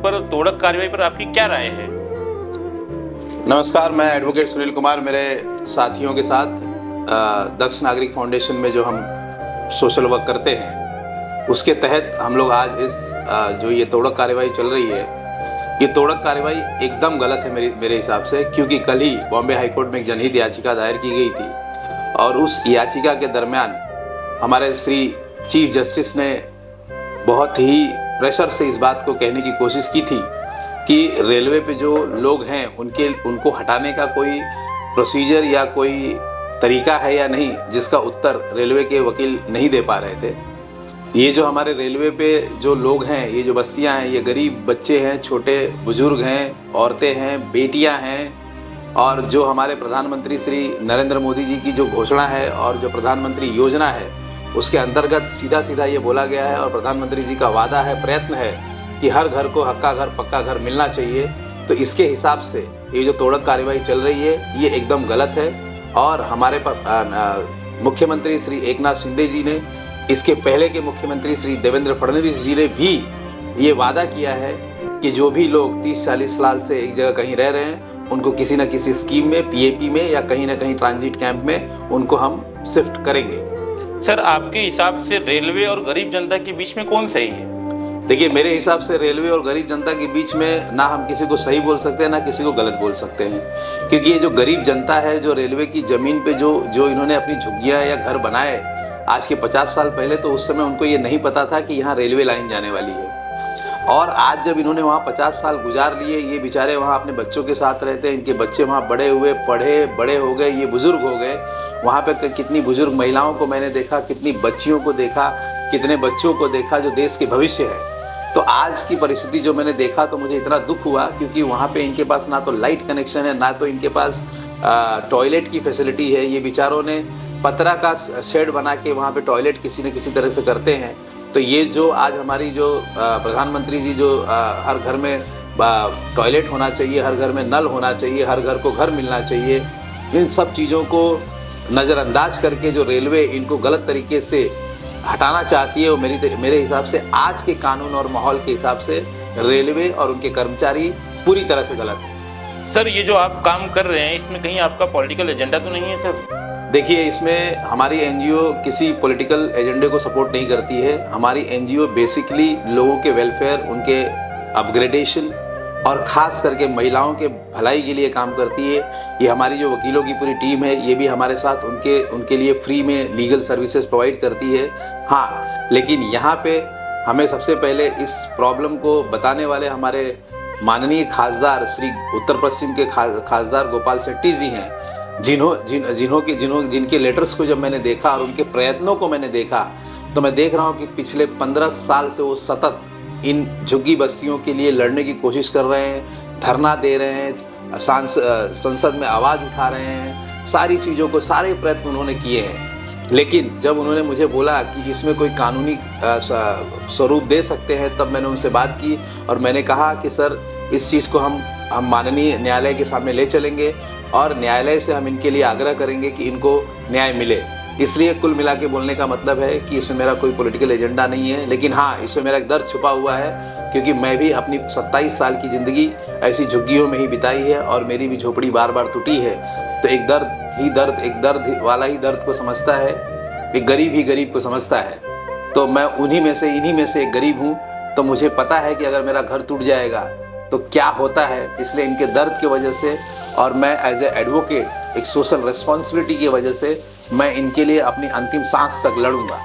पर तोड़क कार्रवाई पर आपकी क्या राय है? नमस्कार, मैं एडवोकेट सुनील कुमार मेरे साथियों के साथ दक्ष नागरिक फाउंडेशन में जो हम सोशल वर्क करते हैं उसके तहत हम लोग आज इस जो ये तोड़क कार्रवाई चल रही है, ये तोड़क कार्रवाई एकदम गलत है मेरे हिसाब से, क्योंकि कल ही बॉम्बे हाई कोर्ट में एक जनहित याचिका दायर की गई थी और उस याचिका के दरमियान हमारे श्री चीफ जस्टिस ने बहुत ही प्रेशर से इस बात को कहने की कोशिश की थी कि रेलवे पे जो लोग हैं उनको हटाने का कोई प्रोसीजर या कोई तरीका है या नहीं, जिसका उत्तर रेलवे के वकील नहीं दे पा रहे थे। ये जो हमारे रेलवे पे जो लोग हैं, ये जो बस्तियां हैं, ये गरीब बच्चे हैं, छोटे बुजुर्ग हैं, औरतें हैं, बेटियां हैं, और जो हमारे प्रधानमंत्री श्री नरेंद्र मोदी जी की जो घोषणा है और जो प्रधानमंत्री योजना है उसके अंतर्गत सीधा सीधा ये बोला गया है और प्रधानमंत्री जी का वादा है, प्रयत्न है कि हर घर को हक्का घर पक्का घर मिलना चाहिए। तो इसके हिसाब से ये जो तोड़क कार्रवाई चल रही है ये एकदम गलत है और हमारे मुख्यमंत्री श्री एकनाथ शिंदे जी ने, इसके पहले के मुख्यमंत्री श्री देवेंद्र फडणवीस जी ने भी ये वादा किया है कि जो भी लोग 30-40 साल से एक जगह कहीं रह रहे हैं उनको किसी न किसी स्कीम में, पीएपी में या कहीं ना कहीं ट्रांजिट कैंप में उनको हम शिफ्ट करेंगे। सर, आपके हिसाब से रेलवे और गरीब जनता के बीच में कौन सही है? देखिए, मेरे हिसाब से रेलवे और गरीब जनता के बीच में ना हम किसी को सही बोल सकते हैं ना किसी को गलत बोल सकते हैं, क्योंकि ये जो गरीब जनता है, जो रेलवे की ज़मीन पे जो इन्होंने अपनी झुग्गियाँ या घर बनाए आज के 50 साल पहले, तो उस समय उनको ये नहीं पता था कि यहाँ रेलवे लाइन जाने वाली है। और आज जब इन्होंने वहाँ 50 साल गुजार लिए, ये बेचारे वहाँ अपने बच्चों के साथ रहते हैं, इनके बच्चे वहाँ बड़े हुए, पढ़े बड़े हो गए, ये बुज़ुर्ग हो गए। वहाँ पे कितनी बुज़ुर्ग महिलाओं को मैंने देखा, कितनी बच्चियों को देखा, कितने बच्चों को देखा जो देश के भविष्य है। तो आज की परिस्थिति जो मैंने देखा तो मुझे इतना दुख हुआ, क्योंकि वहाँ पे इनके पास ना तो लाइट कनेक्शन है, ना तो इनके पास टॉयलेट की फैसिलिटी है। ये बेचारों ने पतरा का शेड बना के वहाँ पे टॉयलेट किसी न किसी तरह से करते हैं। तो ये जो आज हमारी जो प्रधानमंत्री जी जो हर घर में टॉयलेट होना चाहिए, हर घर में नल होना चाहिए, हर घर को घर मिलना चाहिए, इन सब चीज़ों को नज़रअंदाज करके जो रेलवे इनको गलत तरीके से हटाना चाहती है, वो मेरे हिसाब से आज के कानून और माहौल के हिसाब से रेलवे और उनके कर्मचारी पूरी तरह से गलत है। सर, ये जो आप काम कर रहे हैं इसमें कहीं आपका पॉलिटिकल एजेंडा तो नहीं है सर? देखिए, इसमें हमारी एनजीओ किसी पॉलिटिकल एजेंडे को सपोर्ट नहीं करती है। हमारी एनजीओ बेसिकली लोगों के वेलफेयर, उनके अपग्रेडेशन और ख़ास करके महिलाओं के भलाई के लिए काम करती है। ये हमारी जो वकीलों की पूरी टीम है, ये भी हमारे साथ उनके लिए फ्री में लीगल सर्विसेज प्रोवाइड करती है। हाँ, लेकिन यहाँ पे हमें सबसे पहले इस प्रॉब्लम को बताने वाले हमारे माननीय खासदार श्री उत्तर पश्चिम के खासदार गोपाल शेट्टी जी हैं, जिनके लेटर्स को जब मैंने देखा और उनके प्रयत्नों को मैंने देखा, तो मैं देख रहा हूँ कि पिछले 15 साल से वो सतत इन झुग्गी बस्तियों के लिए लड़ने की कोशिश कर रहे हैं, धरना दे रहे हैं, संसद में आवाज़ उठा रहे हैं, सारी चीज़ों को, सारे प्रयत्न उन्होंने किए हैं। लेकिन जब उन्होंने मुझे बोला कि इसमें कोई कानूनी स्वरूप दे सकते हैं, तब मैंने उनसे बात की और मैंने कहा कि सर, इस चीज़ को हम माननीय न्यायालय के सामने ले चलेंगे और न्यायालय से हम इनके लिए आग्रह करेंगे कि इनको न्याय मिले। इसलिए कुल मिला के बोलने का मतलब है कि इसमें मेरा कोई पॉलिटिकल एजेंडा नहीं है, लेकिन हाँ, इसमें मेरा एक दर्द छुपा हुआ है, क्योंकि मैं भी अपनी 27 साल की ज़िंदगी ऐसी झुग्गियों में ही बिताई है और मेरी भी झोपड़ी बार बार टूटी है। तो एक दर्द वाला ही दर्द को समझता है, एक गरीब ही गरीब को समझता है। तो मैं इन्हीं में से एक गरीब हूँ। तो मुझे पता है कि अगर मेरा घर टूट जाएगा तो क्या होता है, इसलिए इनके दर्द की वजह से और मैं एज ए एडवोकेट एक सोशल रिस्पॉन्सिबिलिटी की वजह से मैं इनके लिए अपनी अंतिम सांस तक लड़ूंगा।